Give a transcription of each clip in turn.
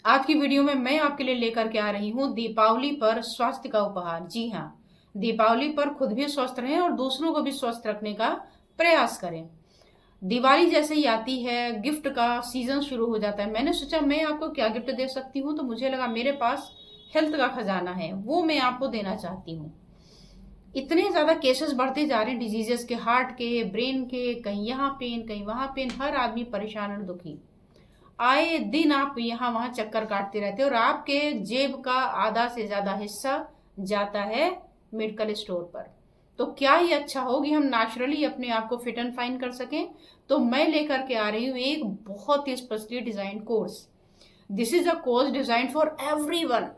आज की वीडियो में मैं आपके लिए लेकर के आ रही हूँ दीपावली पर स्वास्थ्य का उपहार। जी हाँ, दीपावली पर खुद भी स्वस्थ रहें और दूसरों को भी स्वस्थ रखने का प्रयास करें। दिवाली जैसे ही आती है, गिफ्ट का सीजन शुरू हो जाता है। मैंने सोचा मैं आपको क्या गिफ्ट दे सकती हूँ, तो मुझे लगा मेरे पास हेल्थ का खजाना है, वो मैं आपको देना चाहती हूँ। इतने ज्यादा केसेस बढ़ते जा रहे हैं डिजीजेस के, हार्ट के, ब्रेन के, कहीं यहाँ पेन कहीं वहां पेन, हर आदमी परेशान और दुखी। आए दिन आप यहाँ वहां चक्कर काटते रहते हो और आपके जेब का आधा से ज्यादा हिस्सा जाता है मेडिकल स्टोर पर। तो क्या ही अच्छा हो कि हम नेचुरली अपने आप को फिट एंड फाइन कर सकें। तो मैं लेकर के आ रही हूँ एक बहुत ही specially design course. This is a course design for everyone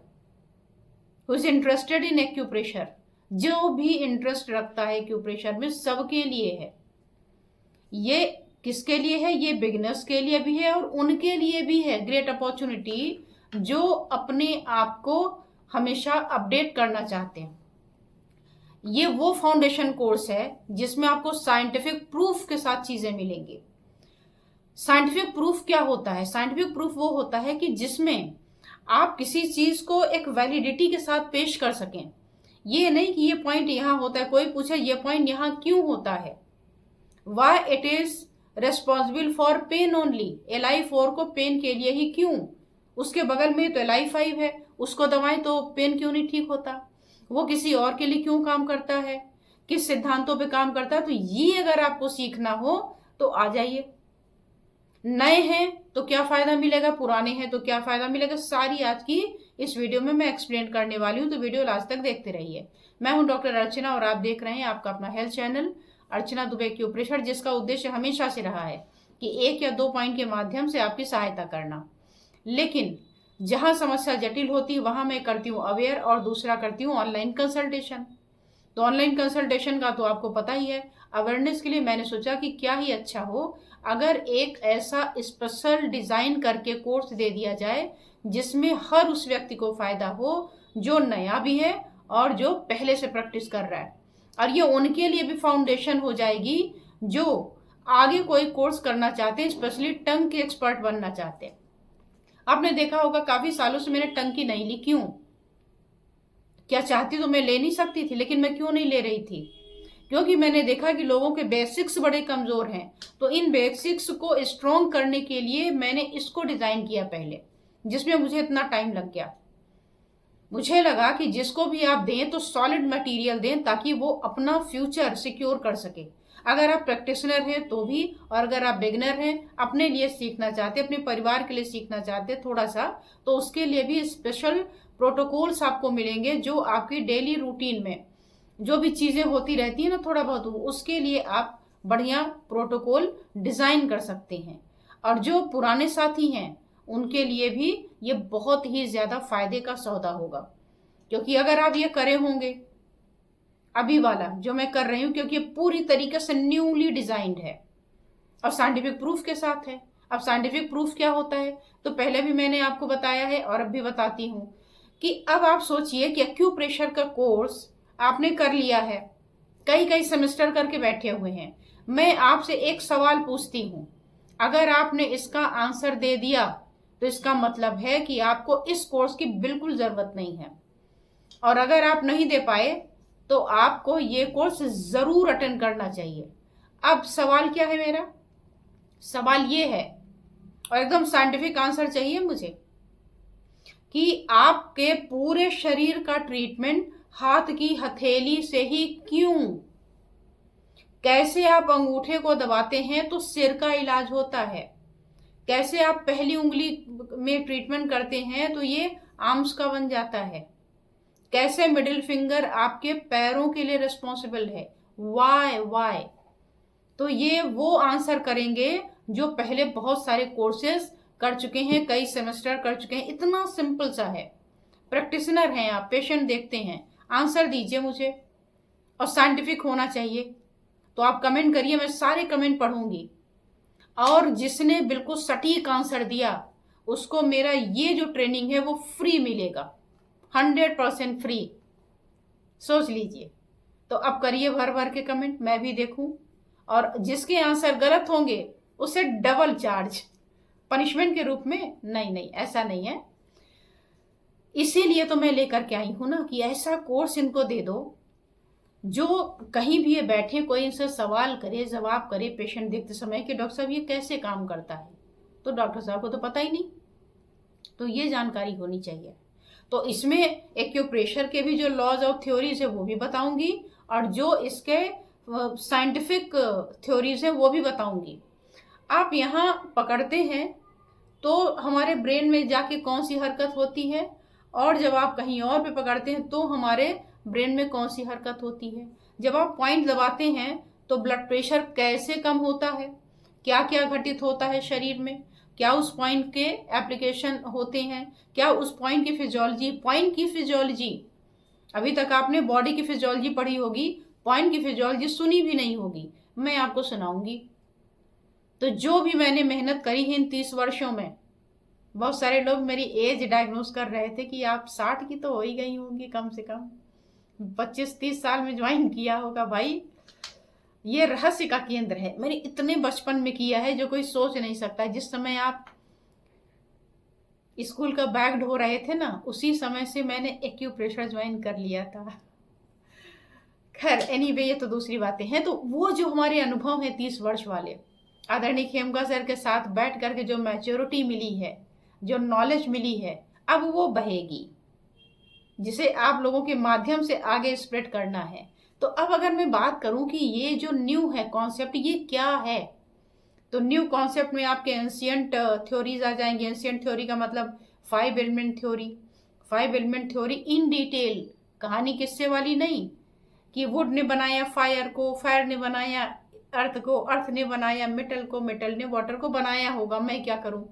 who is interested in acupressure. जो भी इंटरेस्ट रखता है एक्यूप्रेशर में, सबके लिए है ये। किसके लिए है? ये बिगिनर्स के लिए भी है और उनके लिए भी है ग्रेट अपॉर्चुनिटी जो अपने आप को हमेशा अपडेट करना चाहते हैं। ये वो फाउंडेशन कोर्स है जिसमें आपको साइंटिफिक प्रूफ के साथ चीजें मिलेंगी। साइंटिफिक प्रूफ क्या होता है? साइंटिफिक प्रूफ वो होता है कि जिसमें आप किसी चीज को एक वैलिडिटी के साथ पेश कर सकें। ये नहीं कि ये पॉइंट यहां होता है, कोई पूछे ये पॉइंट यहां क्यों होता है, why it is responsible for pain only. LI4 को पेन के लिए ही क्यों? उसके बगल में तो LI5 है, उसको दबाएं तो पेन क्यों नहीं ठीक होता? वो किसी और के लिए क्यों काम करता है, किस सिद्धांतों पे काम करता है? तो ये अगर आपको सीखना हो तो आ जाइए। नए हैं तो क्या फायदा मिलेगा, पुराने हैं तो क्या फायदा मिलेगा, सारी आज की इस वीडियो में मैं एक्सप्लेन करने वाली हूँ। तो वीडियो लास्ट तक देखते रहिए। मैं हूं डॉक्टर अर्चना और आप देख रहे हैं आपका अपना हेल्थ चैनल अर्चना दुबे एक्यूप्रेशर, जिसका उद्देश्य हमेशा से रहा है कि एक या दो पॉइंट के माध्यम से आपकी सहायता करना। लेकिन जहां समस्या जटिल होती है वहां मैं करती हूँ अवेयर और दूसरा करती हूँ ऑनलाइन कंसल्टेशन। तो ऑनलाइन कंसल्टेशन का तो आपको पता ही है। अवेयरनेस के लिए मैंने सोचा कि क्या ही अच्छा हो अगर एक ऐसा स्पेशल डिजाइन करके कोर्स दे दिया जाए जिसमें हर उस व्यक्ति को फायदा हो जो नया भी है और जो पहले से प्रैक्टिस कर रहा है। और ये उनके लिए भी फाउंडेशन हो जाएगी जो आगे कोई कोर्स करना चाहते हैं, स्पेशली टंग के एक्सपर्ट बनना चाहते हैं। आपने देखा होगा काफी सालों से मैंने टंग की नहीं ली, क्यों? क्या चाहती तो मैं ले नहीं सकती थी, लेकिन मैं क्यों नहीं ले रही थी? क्योंकि मैंने देखा कि लोगों के बेसिक्स बड़े कमजोर हैं। तो इन बेसिक्स को स्ट्रॉन्ग करने के लिए मैंने इसको डिजाइन किया पहले, जिसमें मुझे इतना टाइम लग गया। मुझे लगा कि जिसको भी आप दें तो सॉलिड मटेरियल दें ताकि वो अपना फ्यूचर सिक्योर कर सके। अगर आप प्रैक्टिशनर हैं तो भी, और अगर आप बिगनर हैं, अपने लिए सीखना चाहते, अपने परिवार के लिए सीखना चाहते थोड़ा सा, तो उसके लिए भी स्पेशल प्रोटोकॉल्स आपको मिलेंगे जो आपकी डेली रूटीन में जो भी चीजें होती रहती है ना थोड़ा बहुत, उसके लिए आप बढ़िया प्रोटोकॉल डिजाइन कर सकते हैं। और जो पुराने साथी हैं उनके लिए भी ये बहुत ही ज्यादा फायदे का सौदा होगा। क्योंकि अगर आप ये करे होंगे अभी वाला जो मैं कर रही हूँ, क्योंकि ये पूरी तरीके से न्यूली डिजाइंड है और साइंटिफिक प्रूफ के साथ है। अब साइंटिफिक प्रूफ क्या होता है तो पहले भी मैंने आपको बताया है और अब भी बताती हूँ कि अब आप सोचिए कि एक्यूप्रेशर का कोर्स आपने कर लिया है, कई कई सेमेस्टर करके बैठे हुए हैं। मैं आपसे एक सवाल पूछती हूँ, अगर आपने इसका आंसर दे दिया तो इसका मतलब है कि आपको इस कोर्स की बिल्कुल जरूरत नहीं है। और अगर आप नहीं दे पाए तो आपको ये कोर्स जरूर अटेंड करना चाहिए। अब सवाल क्या है मेरा? सवाल ये है, और एकदम साइंटिफिक आंसर चाहिए मुझे, कि आपके पूरे शरीर का ट्रीटमेंट हाथ की हथेली से ही क्यों? कैसे आप अंगूठे को दबाते हैं तो सिर का इलाज होता है, कैसे आप पहली उंगली में ट्रीटमेंट करते हैं तो ये आर्म्स का बन जाता है, कैसे मिडिल फिंगर आपके पैरों के लिए रिस्पॉन्सिबल है, वाई वाई। तो ये वो आंसर करेंगे जो पहले बहुत सारे कोर्सेज कर चुके हैं, कई सेमेस्टर कर चुके हैं। इतना सिंपल सा है। प्रैक्टिशनर हैं आप, पेशेंट देखते हैं, आंसर दीजिए मुझे, और साइंटिफिक होना चाहिए। तो आप कमेंट करिए, मैं सारे कमेंट पढ़ूंगी। और जिसने बिल्कुल सटीक आंसर दिया उसको मेरा ये जो ट्रेनिंग है वो फ्री मिलेगा, 100% फ्री। सोच लीजिए। तो अब करिए भर भर के कमेंट, मैं भी देखूं। और जिसके आंसर गलत होंगे उसे डबल चार्ज, पनिशमेंट के रूप में। नहीं नहीं, ऐसा नहीं है, इसीलिए तो मैं लेकर के आई हूं ना कि ऐसा कोर्स इनको दे दो जो कहीं भी ये बैठे कोई इनसे सवाल करे, जवाब करे पेशेंट देखते समय कि डॉक्टर साहब ये कैसे काम करता है, तो डॉक्टर साहब को तो पता ही नहीं, तो ये जानकारी होनी चाहिए। तो इसमें एक्यूप्रेशर के भी जो लॉज और थ्योरीज है वो भी बताऊंगी, और जो इसके साइंटिफिक थ्योरीज है वो भी बताऊंगी। आप यहाँ पकड़ते हैं तो हमारे ब्रेन में जाके कौन सी हरकत होती है, और जब आप कहीं और पे पकड़ते हैं तो हमारे ब्रेन में कौन सी हरकत होती है। जब आप पॉइंट दबाते हैं तो ब्लड प्रेशर कैसे कम होता है, क्या क्या घटित होता है शरीर में, क्या उस पॉइंट के एप्लीकेशन होते हैं, क्या उस पॉइंट की फिजियोलॉजी, अभी तक आपने बॉडी की फिजियोलॉजी पढ़ी होगी, पॉइंट की फिजियोलॉजी सुनी भी नहीं होगी, मैं आपको सुनाऊंगी। तो जो भी मैंने मेहनत करी है इन 30 वर्षों में, बहुत सारे लोग मेरी एज डायग्नोस कर रहे थे कि आप 60 की तो हो ही गई होंगी, कम से कम 25-30 साल में ज्वाइन किया होगा। भाई ये रहस्य का केंद्र है, मैंने इतने बचपन में किया है जो कोई सोच नहीं सकता। जिस समय आप स्कूल का बैग ढो रहे थे ना, उसी समय से मैंने एक्यूप्रेशर ज्वाइन कर लिया था। खैर एनीवे, ये तो दूसरी बातें हैं। तो वो जो हमारे अनुभव है 30 वर्ष वाले, आदरणीय खेमका सर के साथ बैठ करके जो मैच्योरिटी मिली है, जो नॉलेज मिली है, अब वो बहेगी, जिसे आप लोगों के माध्यम से आगे स्प्रेड करना है। तो अब अगर मैं बात करूं कि ये जो न्यू है कॉन्सेप्ट, ये क्या है, तो न्यू कॉन्सेप्ट में आपके एंशियंट थ्योरीज आ जाएंगे। एंशियंट थ्योरी का मतलब 5 element theory. 5 element theory in detail, कहानी किस्से वाली नहीं कि वुड ने बनाया फायर को, फायर ने बनाया अर्थ को, अर्थ ने बनाया मेटल को, मेटल ने वाटर को बनाया होगा, मैं क्या करूं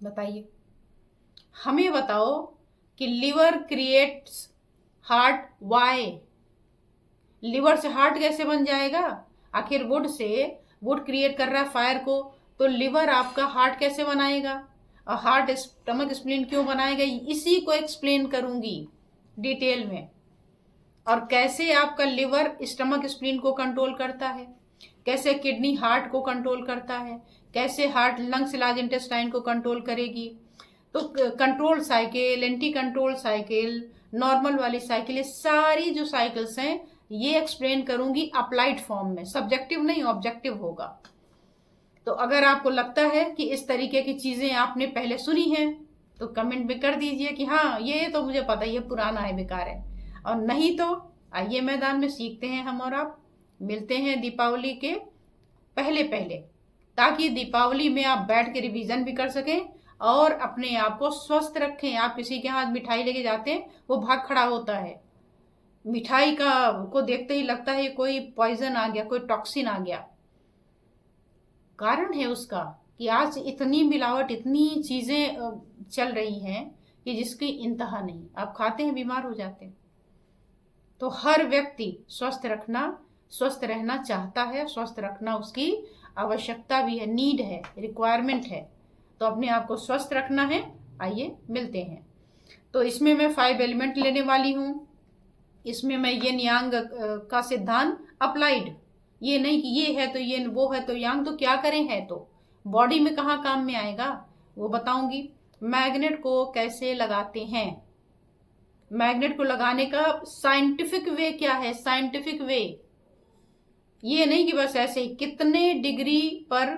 बताइए। हमें बताओ कि liver creates heart, why, liver से हार्ट कैसे बन जाएगा, आखिर वुड से, वुड क्रिएट कर रहा है फायर को, तो लिवर आपका हार्ट कैसे बनाएगा, और हार्ट स्टमक स्प्लीन क्यों बनाएगा, इसी को एक्सप्लेन करूंगी डिटेल में। और कैसे आपका लिवर स्टमक स्प्लीन को कंट्रोल करता है, कैसे किडनी हार्ट को कंट्रोल करता है, कैसे हार्ट लंग्स लार्ज इंटेस्टाइन को कंट्रोल करेगी। तो control cycle, anti control cycle, normal वाली साइकिल, ये सारी जो साइकिल्स हैं ये एक्सप्लेन करूंगी अप्लाइड फॉर्म में, सब्जेक्टिव नहीं ऑब्जेक्टिव होगा। तो अगर आपको लगता है कि इस तरीके की चीजें आपने पहले सुनी हैं तो कमेंट में कर दीजिए कि हाँ ये तो मुझे पता है, ये पुराना है, बेकार है। और नहीं तो आइए मैदान में सीखते हैं हम और आप, मिलते हैं दीपावली के पहले पहले, ताकि दीपावली में आप बैठ के रिवीजन भी कर सकें और अपने आप को स्वस्थ रखें। आप किसी के हाथ मिठाई लेके जाते हैं, वो भाग खड़ा होता है, मिठाई का को देखते ही लगता है कोई पॉइजन आ गया, कोई टॉक्सिन आ गया। कारण है उसका कि आज इतनी मिलावट, इतनी चीजें चल रही हैं कि जिसकी इंतहा नहीं, आप खाते हैं बीमार हो जाते हैं। तो हर व्यक्ति स्वस्थ रहना चाहता है, स्वस्थ रखना उसकी आवश्यकता भी है, नीड है, रिक्वायरमेंट है। तो अपने आप को स्वस्थ रखना है। आइए मिलते हैं। तो इसमें मैं 5 एलिमेंट लेने वाली हूँ। इसमें मैं यिन यांग का सिद्धांत अप्लाइड, ये नहीं कि ये है तो ये, वो है तो यांग, तो क्या करें, है तो बॉडी में कहाँ काम में आएगा वो बताऊंगी। मैग्नेट को कैसे लगाते हैं, मैग्नेट को लगाने का साइंटिफिक वे क्या है, साइंटिफिक वे, ये नहीं कि बस ऐसे ही, कितने डिग्री पर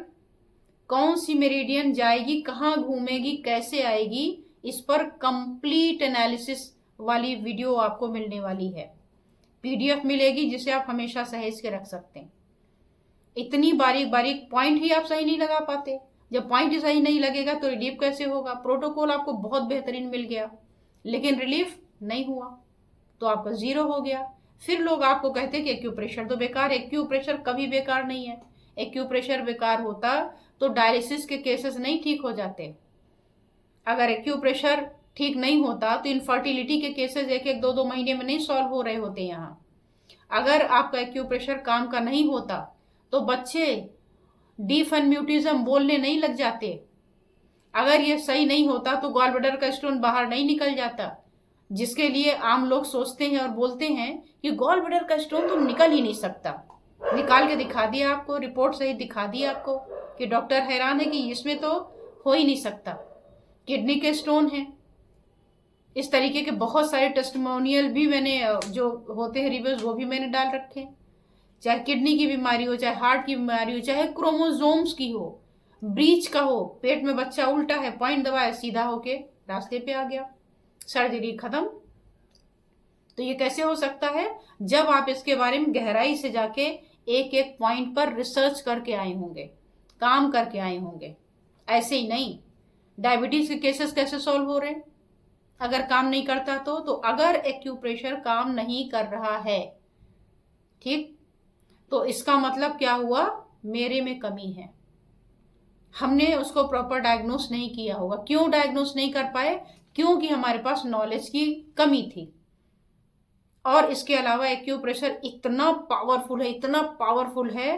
कौन सी मेरिडियन जाएगी, कहाँ घूमेगी, कैसे आएगी, इस पर कंप्लीट एनालिसिस वाली वीडियो आपको मिलने वाली है। पीडीएफ मिलेगी जिसे आप हमेशा सहेज के रख सकते हैं। इतनी बारीक बारीक पॉइंट ही आप सही नहीं लगा पाते, जब पॉइंट ही सही नहीं लगेगा तो रिलीफ कैसे होगा। प्रोटोकॉल आपको बहुत बेहतरीन मिल गया लेकिन रिलीफ नहीं हुआ तो आपका 0 हो गया। फिर लोग आपको कहते हैं कि एक्यूप्रेशर तो बेकार। एक्यूप्रेशर कभी बेकार नहीं है। एक्यूप्रेशर बेकार होता तो डायलिसिस के केसेस नहीं ठीक हो जाते। अगर एक्यूप्रेशर ठीक नहीं होता तो इनफर्टिलिटी के केसेस 1-2 महीने में नहीं सॉल्व हो रहे होते यहाँ। अगर आपका एक्यूप्रेशर काम का नहीं होता तो बच्चे डीफनम्यूटिज्म बोलने नहीं लग जाते। अगर ये सही नहीं होता तो गॉल ब्लैडर का स्टोन बाहर नहीं निकल जाता, जिसके लिए आम लोग सोचते हैं और बोलते हैं कि गॉल ब्लैडर का स्टोन तो निकल ही नहीं सकता। निकाल के दिखा दिया आपको, रिपोर्ट सही दिखा दी आपको कि डॉक्टर हैरान है कि इसमें तो हो ही नहीं सकता। किडनी के स्टोन है, इस तरीके के बहुत सारे टेस्टिमोनियल भी मैंने जो होते हैं रिव्यूज वो भी मैंने डाल रखे हैं। चाहे किडनी की बीमारी हो, चाहे हार्ट की बीमारी हो, चाहे क्रोमोसोम्स की हो, ब्रीच का हो, पेट में बच्चा उल्टा है, पॉइंट दबाया सीधा होके रास्ते पे आ गया, सर्जरी खत्म। तो ये कैसे हो सकता है? जब आप इसके बारे में गहराई से जाके एक एक पॉइंट पर रिसर्च करके आए होंगे, काम करके आए होंगे। ऐसे ही नहीं। डायबिटीज के केसेस कैसे सॉल्व हो रहे हैं अगर काम नहीं करता तो अगर एक्यूप्रेशर काम नहीं कर रहा है, ठीक, तो इसका मतलब क्या हुआ? मेरे में कमी है। हमने उसको प्रॉपर डायग्नोस नहीं किया होगा। क्यों डायग्नोस नहीं कर पाए? क्योंकि हमारे पास नॉलेज की कमी थी। और इसके अलावा एक्यूप्रेशर इतना पावरफुल है, इतना पावरफुल है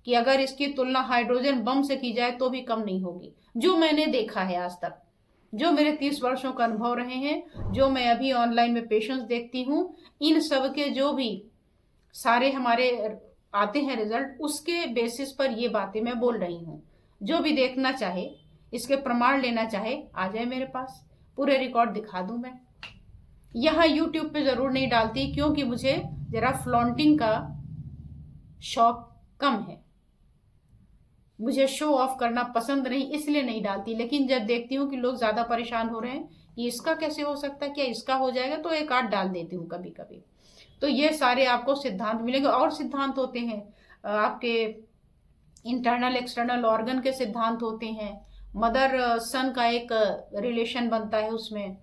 कि अगर इसकी तुलना हाइड्रोजन बम से की जाए तो भी कम नहीं होगी। जो मैंने देखा है आज तक, जो मेरे 30 वर्षों का अनुभव रहे हैं, जो मैं अभी ऑनलाइन में पेशेंट्स देखती हूँ, इन सब के जो भी सारे हमारे आते हैं रिजल्ट, उसके बेसिस पर ये बातें मैं बोल रही हूँ। जो भी देखना चाहे, इसके प्रमाण लेना चाहे, आ जाए मेरे पास, पूरे रिकॉर्ड दिखा दूं मैं। यहाँ यूट्यूब पे जरूर नहीं डालती क्योंकि मुझे जरा फ्लॉन्टिंग का शौक कम है, मुझे शो ऑफ करना पसंद नहीं, इसलिए नहीं डालती। लेकिन जब देखती हूँ कि लोग ज्यादा परेशान हो रहे हैं कि इसका कैसे हो सकता है, क्या इसका हो जाएगा, तो एक आध डाल देती हूँ कभी कभी। तो ये सारे आपको सिद्धांत मिलेंगे। और सिद्धांत होते हैं आपके इंटरनल एक्सटर्नल ऑर्गन के सिद्धांत होते हैं, मदर सन का एक रिलेशन बनता है, उसमें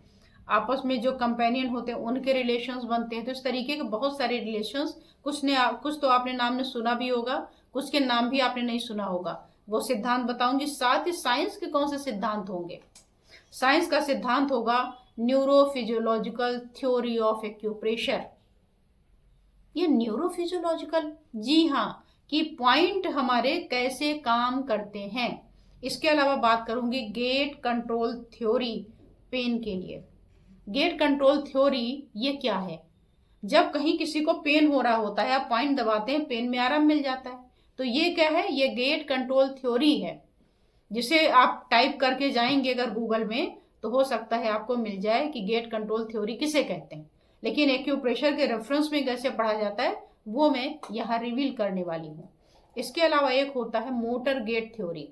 आपस में जो कंपेनियन होते हैं उनके रिलेशंस बनते हैं। तो इस तरीके के बहुत सारे रिलेशंस, कुछ तो आपने नाम ने सुना भी होगा, कुछ के नाम भी आपने नहीं सुना होगा। वो सिद्धांत बताऊंगी। साथ ही साइंस के कौन से सिद्धांत होंगे? साइंस का सिद्धांत होगा न्यूरोफिजियोलॉजिकल थ्योरी ऑफ एक्यूप्रेशर। ये न्यूरोफिजियोलॉजिकल, जी हाँ, कि पॉइंट हमारे कैसे काम करते हैं। इसके अलावा बात करूंगी गेट कंट्रोल थ्योरी पेन के लिए। गेट कंट्रोल थ्योरी ये क्या है? जब कहीं किसी को पेन हो रहा होता है, आप पॉइंट दबाते हैं, पेन में आराम मिल जाता है। तो ये क्या है? ये गेट कंट्रोल थ्योरी है, जिसे आप टाइप करके जाएंगे अगर गूगल में तो हो सकता है आपको मिल जाए कि गेट कंट्रोल थ्योरी किसे कहते हैं। लेकिन एक्यूप्रेशर के रेफरेंस में कैसे पढ़ा जाता है वो मैं यहाँ रिवील करने वाली हूँ। इसके अलावा एक होता है मोटर गेट थ्योरी।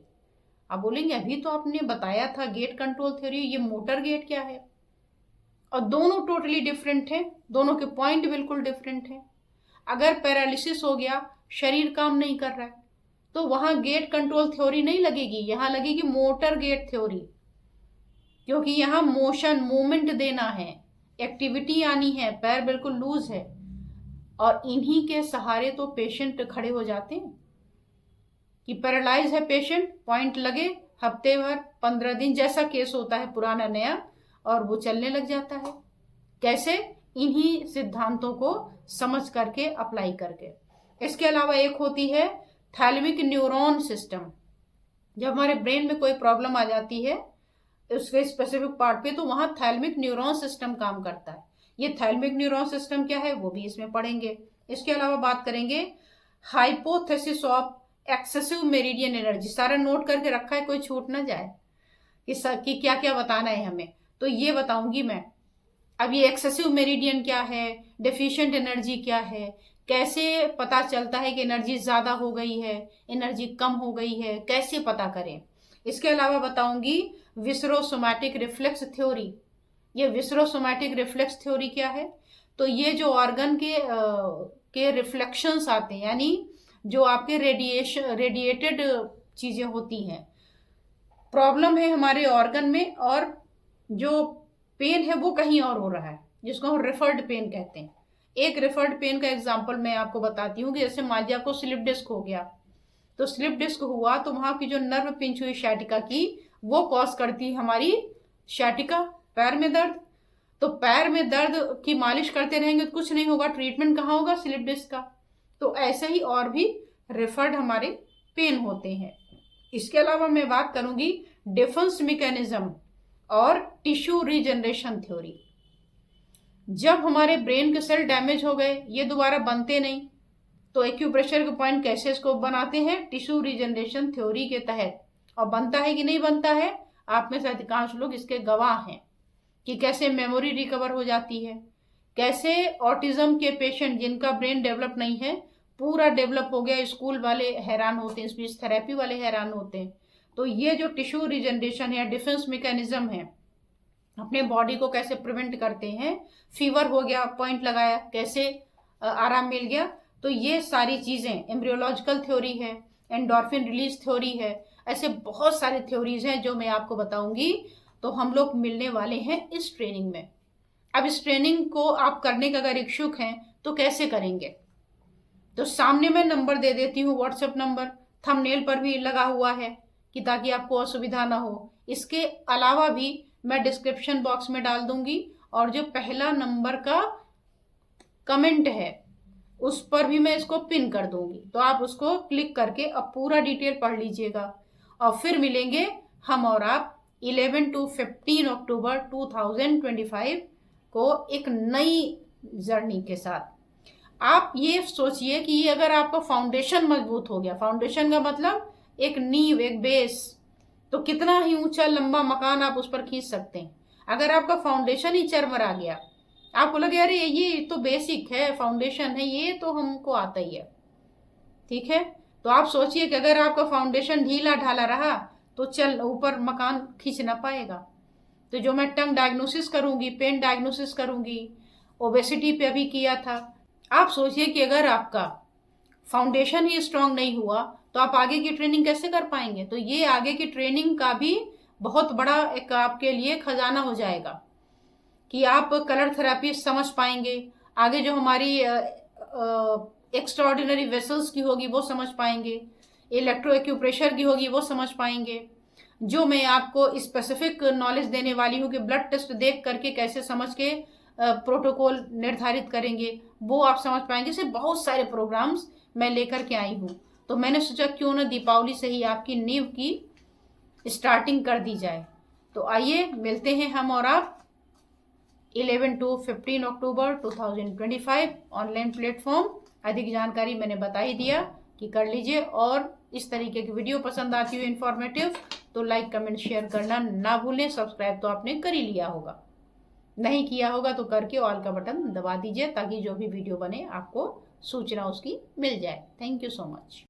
आप बोलेंगे अभी तो आपने बताया था गेट कंट्रोल थ्योरी, ये मोटर गेट क्या है? और दोनों टोटली डिफरेंट हैं, दोनों के पॉइंट बिल्कुल डिफरेंट हैं। अगर पैरालिसिस हो गया, शरीर काम नहीं कर रहा है, तो वहां गेट कंट्रोल थ्योरी नहीं लगेगी, यहां लगेगी मोटर गेट थ्योरी। क्योंकि यहाँ मोशन, मूवमेंट देना है, एक्टिविटी आनी है, पैर बिल्कुल लूज है, और इन्हीं के सहारे तो पेशेंट खड़े हो जाते हैं। कि पैरालाइज है पेशेंट, पॉइंट लगे, हफ्ते भर 15 दिन जैसा केस होता है पुराना नया, और वो चलने लग जाता है। कैसे? इन्हीं सिद्धांतों को समझ करके, अप्लाई करके। इसके अलावा एक होती है थैलेमिक न्यूरॉन सिस्टम। जब हमारे ब्रेन में कोई प्रॉब्लम आ जाती है उसके स्पेसिफिक पार्ट पे, तो वहां थैलेमिक न्यूरॉन सिस्टम काम करता है। ये थैलेमिक न्यूरॉन सिस्टम क्या है वो भी इसमें पढ़ेंगे। इसके अलावा बात करेंगे hypothesis of excessive meridian energy. सारा नोट करके रखा है, कोई छूट ना जाए कि क्या क्या बताना है हमें, तो ये बताऊंगी मैं। अब ये एक्सेसिव मेरिडियन क्या है, डेफिशिएंट एनर्जी क्या है, कैसे पता चलता है कि एनर्जी ज्यादा हो गई है, एनर्जी कम हो गई है, कैसे पता करें। इसके अलावा बताऊंगी विसरोसोमैटिक रिफ्लेक्स थ्योरी। ये विसरोसोमैटिक रिफ्लेक्स थ्योरी क्या है? तो ये जो ऑर्गन के रिफ्लेक्शंस आते हैं, यानी जो आपके रेडिएटेड चीजें होती हैं, प्रॉब्लम है हमारे ऑर्गन में, और जो पेन है वो कहीं और हो रहा है, जिसको हम रिफर्ड पेन कहते हैं। एक रिफर्ड पेन का एग्जांपल मैं आपको बताती हूँ कि जैसे मान लिया आपको स्लिप डिस्क हो गया, तो स्लिप डिस्क हुआ तो वहां की जो नर्व पिंच हुई शाटिका की, वो कॉज करती है हमारी शाटिका, पैर में दर्द। तो पैर में दर्द की मालिश करते रहेंगे तो कुछ नहीं होगा, ट्रीटमेंट कहाँ होगा? स्लिप डिस्क का। तो ऐसे ही और भी रिफर्ड हमारे पेन होते हैं। इसके अलावा मैं बात करूंगी डिफेंस मैकेनिज्म और टिश्यू रीजनरेशन थ्योरी। जब हमारे ब्रेन के सेल डैमेज हो गए, ये दोबारा बनते नहीं, तो एक्यूप्रेशर के पॉइंट कैसे इसको बनाते हैं? टिश्यू रीजनरेशन थ्योरी के तहत। और बनता है कि नहीं बनता है? आप में से अधिकांश लोग इसके गवाह हैं। कि कैसे मेमोरी रिकवर हो जाती है, कैसे ऑटिज्म के पेशेंट जिनका ब्रेन डेवलप नहीं है पूरा डेवलप हो गया, स्कूल वाले हैरान होते हैं, स्पीच थेरेपी वाले हैरान होते हैं। तो ये जो टिश्यू रिजनरेशन है, डिफेंस मैकेनिज्म है, अपने बॉडी को कैसे प्रिवेंट करते हैं, फीवर हो गया पॉइंट लगाया कैसे आराम मिल गया। तो ये सारी चीजें एम्ब्रियोलॉजिकल थ्योरी है, एंडोर्फिन रिलीज थ्योरी है, ऐसे बहुत सारे थ्योरीज हैं जो मैं आपको बताऊंगी। तो हम लोग मिलने वाले हैं इस ट्रेनिंग में। अब इस ट्रेनिंग को आप करने का अगर इच्छुक हैं तो कैसे करेंगे, तो सामने मैं नंबर दे देती हूँ, व्हाट्सएप नंबर थंबनेल पर भी लगा हुआ है कि ताकि आपको असुविधा ना हो। इसके अलावा भी मैं डिस्क्रिप्शन बॉक्स में डाल दूंगी, और जो पहला नंबर का कमेंट है उस पर भी मैं इसको पिन कर दूंगी, तो आप उसको क्लिक करके अब पूरा डिटेल पढ़ लीजिएगा। और फिर मिलेंगे हम और आप 11 to 15 अक्टूबर 2025 को एक नई जर्नी के साथ। आप ये सोचिए कि ये अगर आपका फाउंडेशन मजबूत हो गया, फाउंडेशन का मतलब एक नींव, एक बेस, तो कितना ही ऊंचा लंबा मकान आप उस पर खींच सकते हैं। अगर आपका फाउंडेशन ही चरमरा गया, आपको लगे अरे ये तो बेसिक है, फाउंडेशन है, ये तो हमको आता ही है, ठीक है। तो आप सोचिए कि अगर आपका फाउंडेशन ढीला ढाला रहा तो चल ऊपर मकान खींच ना पाएगा। तो जो मैं टंग डायग्नोसिस करूंगी, पेन डायग्नोसिस करूंगी, ओबेसिटी पे अभी किया था। आप सोचिए कि अगर आपका फाउंडेशन ही स्ट्रांग नहीं हुआ तो आप आगे की ट्रेनिंग कैसे कर पाएंगे। तो ये आगे की ट्रेनिंग का भी बहुत बड़ा एक आपके लिए खजाना हो जाएगा कि आप कलर थेरेपी समझ पाएंगे, आगे जो हमारी एक्स्ट्राऑर्डिनरी वेसल्स की होगी वो समझ पाएंगे, इलेक्ट्रो एक्यूप्रेशर की होगी वो समझ पाएंगे। जो मैं आपको स्पेसिफिक नॉलेज देने वाली हूँ कि ब्लड टेस्ट देख करके कैसे समझ के प्रोटोकॉल निर्धारित करेंगे वो आप समझ पाएंगे। ऐसे बहुत सारे प्रोग्राम्स मैं लेकर के आई हूँ। तो मैंने सोचा क्यों ना दीपावली से ही आपकी नींव की स्टार्टिंग कर दी जाए। तो आइए मिलते हैं हम और आप 11 to 15 अक्टूबर 2025 ऑनलाइन प्लेटफॉर्म। अधिक जानकारी मैंने बता ही दिया कि कर लीजिए, और इस तरीके की वीडियो पसंद आती हो इन्फॉर्मेटिव तो लाइक कमेंट शेयर करना ना भूलें। सब्सक्राइब तो आपने कर ही लिया होगा, नहीं किया होगा तो करके ऑल का बटन दबा दीजिए ताकि जो भी वीडियो बने आपको सूचना उसकी मिल जाए। Thank you so much.